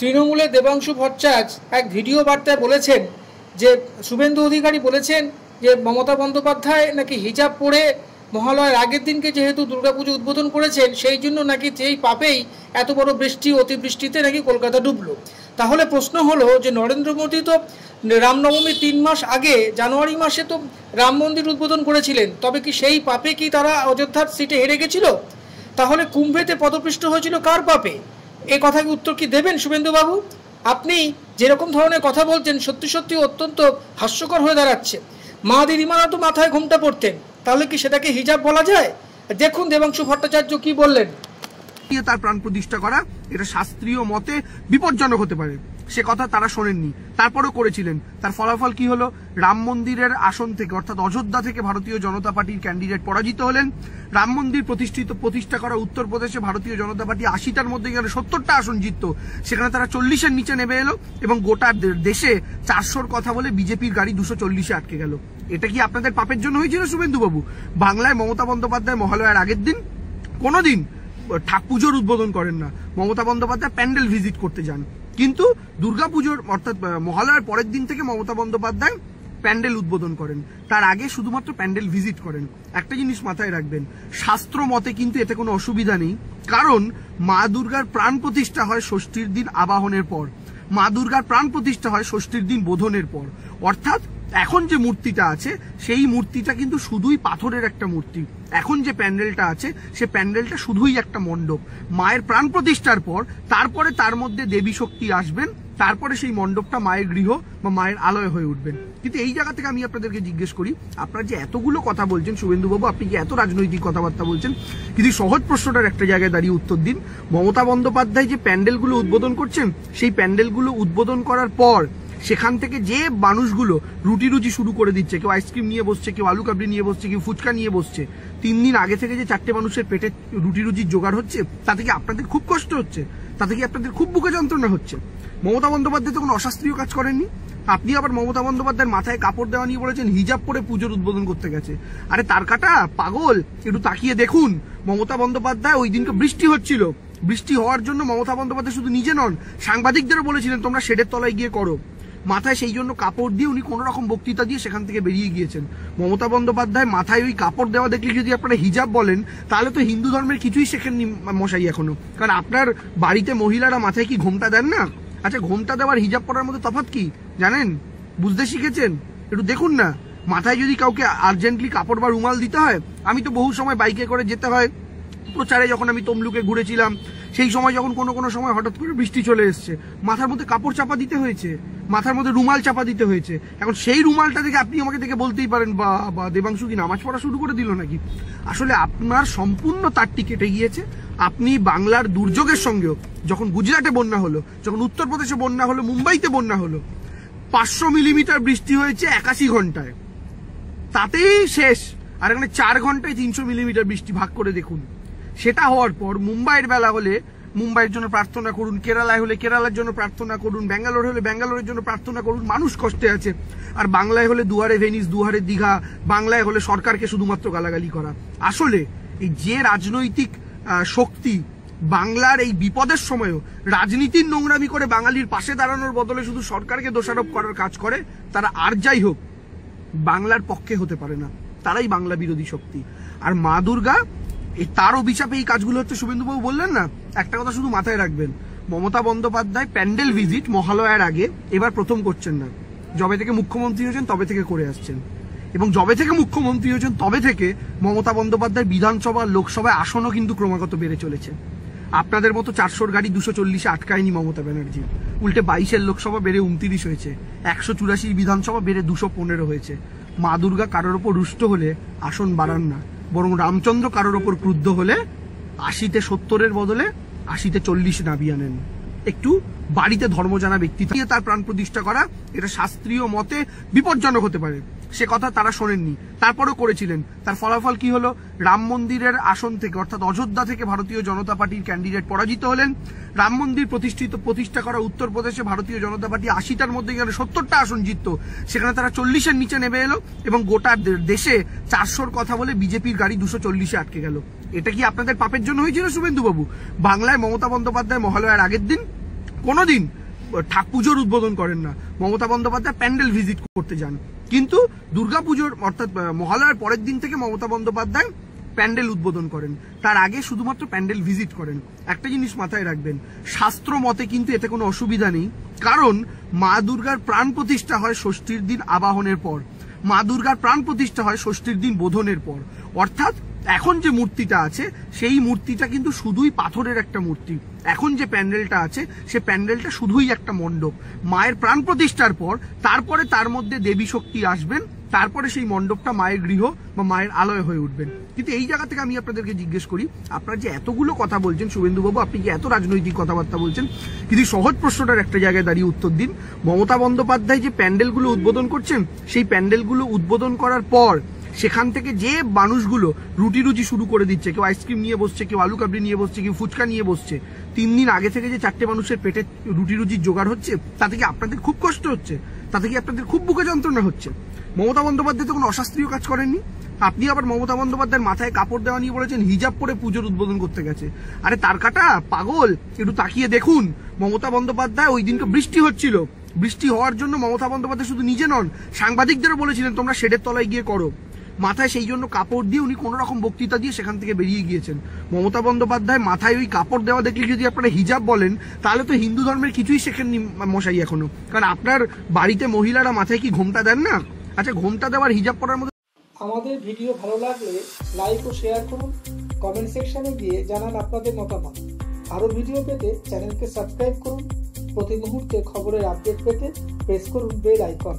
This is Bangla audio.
তৃণমূলের দেবাংশু ভট্টাচার্য এক ভিডিও বার্তায় বলেছেন যে শুভেন্দু অধিকারী বলেছেন যে মমতা বন্দ্যোপাধ্যায় নাকি হিজাব পরে মহালয়ার আগের দিনকে যেহেতু দুর্গাপুজো উদ্বোধন করেছেন সেই জন্য নাকি সেই পাপেই এত বড় বৃষ্টি অতিবৃষ্টিতে নাকি কলকাতা ডুবলো। তাহলে প্রশ্ন হলো যে নরেন্দ্র মোদী তো রামনবমীর 3 মাস আগে জানুয়ারি মাসে তো রাম মন্দির উদ্বোধন করেছিলেন, তবে কি সেই পাপে কি তারা অযোধ্যার সিটে হেরে গেছিল? তাহলে কুম্ভেতে পদপৃষ্ট হয়েছিল কার পাপে? এই কথাকে উত্তর কি দেবেন শুভেন্দুবাবু? আপনি যেরকম ধরনের কথা বলছেন সত্যি সত্যি অত্যন্ত হাস্যকর হয়ে দাঁড়াচ্ছে। মা দিদিমারা তো মাথায় ঘোমটা পড়তেন, তাহলে কি সেটাকে হিজাব বলা যায়? দেখুন দেবাংশু ভট্টাচার্য কি বললেন। তার প্রাণ প্রতিষ্ঠা করা এটা শাস্ত্রীয় মতে বিপজ্জনক হতে পারে, সে কথা তারা শোনেননি, তারপরেও করেছিলেন। তার ফলাফল কি হলো? রাম মন্দিরের আসন থেকে অর্থাৎ অযোধ্যা থেকে ভারতীয় জনতা পার্টির ক্যান্ডিডেট পরাজিত হলেন। রাম মন্দির প্রতিষ্ঠা করা উত্তরপ্রদেশে ভারতীয় জনতা পার্টি 80টার মধ্যে যেখানে 70টা আসন জিতত সেখানে তারা 40-এর নিচে নেমে এলো এবং গোটা দেশে 400-র কথা বলে বিজেপির গাড়ি 240-এ আটকে গেল। এটা কি আপনাদের পাপের জন্য হয়েছিল শুভেন্দুবাবু? বাংলায় মমতা বন্দ্যোপাধ্যায় মহালয়ার আগের দিন কোনোদিন পুজোর উদ্বোধন করেন না, মমতা বন্দ্যোপাধ্যায় প্যান্ডেল ভিজিট করতে যান, কিন্তু দুর্গাপুজোর অর্থাৎ মহালয়ার পরের দিন থেকে মমতা বন্দ্যোপাধ্যায় প্যান্ডেল উদ্বোধন করেন, তার আগে শুধুমাত্র প্যান্ডেল ভিজিট করেন। একটা জিনিস মাথায় রাখবেন, শাস্ত্র মতে কিন্তু এতে কোনো অসুবিধা নেই, কারণ মা দুর্গার প্রাণ প্রতিষ্ঠা হয় ষষ্ঠীর দিন আবাহনের পর, মা দুর্গার প্রাণ প্রতিষ্ঠা হয় ষষ্ঠীর দিন বোধনের পর। অর্থাৎ এখন যে মূর্তিটা আছে সেই মূর্তিটা কিন্তু শুধুই পাথরের একটা মূর্তি, এখন যে প্যান্ডেলটা আছে সে প্যান্ডেলটা শুধুই একটা মণ্ডপ। মায়ের প্রাণ প্রতিষ্ঠার পর তারপরে তার মধ্যে দেবী শক্তি আসবেন, তারপরে সেই মণ্ডপটা মায়ের গৃহ বা মায়ের আলয় হয়ে উঠবেন। কিন্তু এই জায়গা থেকে আমি আপনাদেরকে জিজ্ঞেস করি, আপনারা যে এতগুলো কথা বলছেন শুভেন্দুবাবু, আপনি যে এত রাজনৈতিক কথাবার্তা বলছেন, কিন্তু সহজ প্রশ্নটার একটা জায়গায় দাঁড়িয়ে উত্তর দিন। মমতা বন্দ্যোপাধ্যায় যে প্যান্ডেলগুলো উদ্বোধন করছেন সেই প্যান্ডেলগুলো উদ্বোধন করার পর সেখান থেকে যে মানুষগুলো রুটি শুরু করে দিচ্ছে, কেউ আইসক্রিম নিয়ে বসছে, কেউ আলু কাবলি নিয়ে বসছে, কেউ ফুচকা নিয়ে বসছে, 3 দিন আগে থেকে যে 4টে মানুষের পেটে রুটির জোগাড় হচ্ছে, তাতে কি আপনাদের খুব কষ্ট হচ্ছে? তাতে কি আপনাদের খুব বুকে যন্ত্রণা হচ্ছে? মমতা বন্দ্যোপাধ্যায় তো কোনো অশাস্ত্রীয় কাজ করেননি। আপনি আবার মমতা বন্দ্যোপাধ্যায়ের মাথায় কাপড় দেওয়া নিয়ে বলেছেন হিজাব পরে পুজোর উদ্বোধন করতে গেছে। আরে তার কাটা পাগল, একটু তাকিয়ে দেখুন, মমতা বন্দ্যোপাধ্যায় ওই দিনকে বৃষ্টি হচ্ছিল, বৃষ্টি হওয়ার জন্য মমতা বন্দ্যোপাধ্যায় শুধু নিজে নন সাংবাদিকদেরও বলেছিলেন তোমরা শেডের তলায় গিয়ে করো, মাথায় সেই জন্য কাপড় দিয়ে উনি কোন রকম বক্তৃতা দিয়ে সেখান থেকে বেরিয়ে গিয়েছেন। মমতা বন্দ্যোপাধ্যায় মাথায় ওই কাপড় দেওয়া দেখলে যদি আপনারা হিজাব বলেন তাহলে তো হিন্দু ধর্মের কিছুই শেখেননি মশাই এখনো, কারণ আপনার বাড়িতে মহিলারা মাথায় কি ঘোমটা দেন না? আচ্ছা, ঘোমটা দেওয়ার হিজাব পরার মধ্যে তফাৎ কি জানেন? বুঝতে শিখেছেন? একটু দেখুন না, মাথায় যদি কাউকে আর্জেন্টলি কাপড় বা রুমাল দিতে হয়, আমি তো বহু সময় বাইকে করে যেতে হয় প্রচারে, যখন আমি তমলুকে ঘুরেছিলাম সেই সময় যখন কোনো সময় হঠাৎ করে বৃষ্টি চলে এসছে, মাথার মধ্যে কাপড় চাপা দিতে হয়েছে, মাথার মধ্যে রুমাল চাপা দিতে হয়েছে। এখন সেই রুমালটা থেকে আপনি আমাকে দেখে বলতেই পারেন বা দেবাংশু কি নামাজ পড়া শুরু করে দিল নাকি? আসলে আপনার সম্পূর্ণ তারটি কেটে গিয়েছে। আপনি বাংলার দুর্যোগের সঙ্গেও, যখন গুজরাটে বন্যা হলো, যখন উত্তরপ্রদেশে বন্যা হলো, মুম্বাইতে বন্যা হলো, 500 মিলিমিটার বৃষ্টি হয়েছে 81 ঘন্টায়, তাতেই শেষ। আর এখানে 4 ঘন্টায় 300 মিলিমিটার বৃষ্টি, ভাগ করে দেখুন। সেটা হওয়ার পর মুম্বাইয়ের বেলা হলে মুম্বাইয়ের জন্য প্রার্থনা করুন, কেরালায় হলে কেরালার জন্য প্রার্থনা করুন, ব্যাঙ্গালোর হলে ব্যাঙ্গালোরের জন্য প্রার্থনা করুন, মানুষ কষ্টে আছে। আর বাংলায় হলে দুয়ারে ভেনিস, দুয়ারে দীঘা, বাংলায় হলে সরকারকে শুধুমাত্র গালাগালি করা। আসলে এই যে রাজনৈতিক শক্তি বাংলার এই বিপদের সময়ও রাজনীতির নোংরামি করে বাঙালির পাশে দাঁড়ানোর বদলে শুধু সরকারকে দোষারোপ করার কাজ করে, তারা আর যাই হোক বাংলার পক্ষে হতে পারে না, তারাই বাংলা বিরোধী শক্তি। আর মা দুর্গা তার অভিশাপে এই কাজগুলো হচ্ছে। শুভেন্দুবাবু বললেন না, একটা কথা শুধু মাথায় রাখবেন, মমতা বন্দ্যোপাধ্যায় প্যান্ডেল ভিজিট মহালয়ার আগে এবার প্রথম করছেন না, যবে থেকে মুখ্যমন্ত্রী হয়েছেন তবে থেকে করে আসছেন। এবং যবে থেকে মুখ্যমন্ত্রী হয়েছেন তবে থেকে মমতা বন্দ্যোপাধ্যায় বিধানসভা লোকসভায় আসনও কিন্তু ক্রমাগত বেড়ে চলেছে। আপনাদের মতো 400-র গাড়ি 240-এ আটকায়নি মমতা ব্যানার্জি, উল্টে 22-এর লোকসভা বেড়ে 29 হয়েছে, 184 বিধানসভা বেড়ে 215 হয়েছে। মা দুর্গা কারোর ওপর রুষ্ট হলে আসন বাড়ান না, বরং রামচন্দ্র কারোর ওপর ক্রুদ্ধ হলে 80-তে 70-এর বদলে 80-তে 40 নামিয়ে আনেন। একটু বাড়িতে ধর্ম জানা ব্যক্তি দিয়ে তার প্রাণ প্রতিষ্ঠা করা এটা শাস্ত্রীয় মতে বিপজ্জনক হতে পারে, সে কথা তারা শোনেননি, তারপরেও করেছিলেন। তার ফলাফল কি হলো? রাম মন্দিরের আসন থেকে অর্থাৎ অযোধ্যা থেকে ভারতীয় জনতা পার্টির ক্যান্ডিডেট পরাজিত হলেন। রাম মন্দির প্রতিষ্ঠা করা উত্তরপ্রদেশে ভারতীয় জনতা পার্টি 80টার মধ্যে যেখানে 70টা আসন জিতত সেখানে তারা 40-এর নিচে নেমে এলো এবং গোটা দেশে 400-র কথা বলে বিজেপির গাড়ি 240-এ আটকে গেল। এটা কি আপনাদের পাপের জন্য হয়েছিল শুভেন্দুবাবু? বাংলায় মমতা বন্দ্যোপাধ্যায় মহালয়ার আগের দিন কোনোদিন পুজোর উদ্বোধন করেন না। মমতা বন্দ্যোপাধ্যায় প্যান্ডেল ভিজিট করতে যান, কিন্তু দুর্গাপুজোর অর্থাৎ মহালয়ার পরের দিন থেকে মমতা বন্দ্যোপাধ্যায় প্যান্ডেল উদ্বোধন করেন, তার আগে শুধুমাত্র প্যান্ডেল ভিজিট করেন। একটা জিনিস মাথায় রাখবেন, শাস্ত্র মতে কিন্তু এতে কোনো অসুবিধা নেই, কারণ মা দুর্গার প্রাণ প্রতিষ্ঠা হয় ষষ্ঠীর দিন আবাহনের পর, মা দুর্গার প্রাণ প্রতিষ্ঠা হয় ষষ্ঠীর দিন বোধনের পর। অর্থাৎ এখন যে মূর্তিটা আছে সেই মূর্তিটা কিন্তু শুধুই পাথরের একটা মূর্তি, এখন যে প্যান্ডেলটা আছে সে প্যান্ডেলটা শুধুই একটা মণ্ডপ। মায়ের প্রাণ প্রতিষ্ঠার পর তারপরে তার মধ্যে দেবী শক্তি আসবেন, তারপরে সেই মণ্ডপটা মায়ের গৃহ বা মায়ের আলয় হয়ে উঠবেন। কিন্তু এই জায়গা থেকে আমি আপনাদেরকে জিজ্ঞেস করি, আপনারা যে এতগুলো কথা বলছেন শুভেন্দুবাবু, আপনি যে এত রাজনৈতিক কথাবার্তা বলছেন, কিন্তু সহজ প্রশ্নটার একটা জায়গায় দাঁড়িয়ে উত্তর দিন। মমতা বন্দ্যোপাধ্যায় যে প্যান্ডেলগুলো উদ্বোধন করছেন, সেই প্যান্ডেলগুলো উদ্বোধন করার পর সেখান থেকে যে মানুষগুলো রুটি রুজি শুরু করে দিচ্ছে, কেউ আইসক্রিম নিয়ে বসছে, কেউ আলু কাবলি নিয়ে বসছে, কেউ ফুচকা নিয়ে বসছে, 3 দিন আগে থেকে যে 4টে মানুষের পেটে রুটি রুজির জোগাড় হচ্ছে, তাতে কি আপনাদের খুব কষ্ট হচ্ছে? তাতে কি আপনাদের খুব বুকে যন্ত্রণা হচ্ছে? মমতা বন্দ্যোপাধ্যায় তো কোনো অশাস্ত্রীয় কাজ করেননি। আপনি আবার মমতা বন্দ্যোপাধ্যায়ের মাথায় কাপড় দেওয়া নিয়ে বলেছেন হিজাব পরে পুজোর উদ্বোধন করতে গেছে। আরে তার কাটা পাগল, একটু তাকিয়ে দেখুন, মমতা বন্দ্যোপাধ্যায় ওই দিনকে বৃষ্টি হচ্ছিল, বৃষ্টি হওয়ার জন্য মমতা বন্দ্যোপাধ্যায় শুধু নিজে নন, সাংবাদিকদেরও বলেছিলেন তোমরা শেডের তলায় গিয়ে করো। মাথায় সেই জন্য কাপড় দিয়ে উনি কোন রকম বক্তৃতা দিয়ে সেখান থেকে বেরিয়ে গিয়েছেন। মমতা বন্দ্যোপাধ্যায় মাথায় ওই কাপড় দেওয়া দেখলে যদি আপনারা হিজাব বলেন, তাহলে তো হিন্দু ধর্মের কিছুই শেখেননি মশাই এখনো। কারণ আপনার বাড়িতে মহিলারা মাথায় কি ঘোমটা দেন না? আচ্ছা, ঘোমটা দেওয়ার হিজাব পরার মধ্যে। আমাদের ভিডিও ভালো লাগলে লাইক ও শেয়ার করুন, কমেন্ট সেকশনে গিয়ে জানান আপনাদের মতামত। আরও ভিডিও পেতে চ্যানেলকে সাবস্ক্রাইব করুন। প্রতি মুহূর্তে খবরের আপডেট পেতে প্রেস করুন বেল আইকন।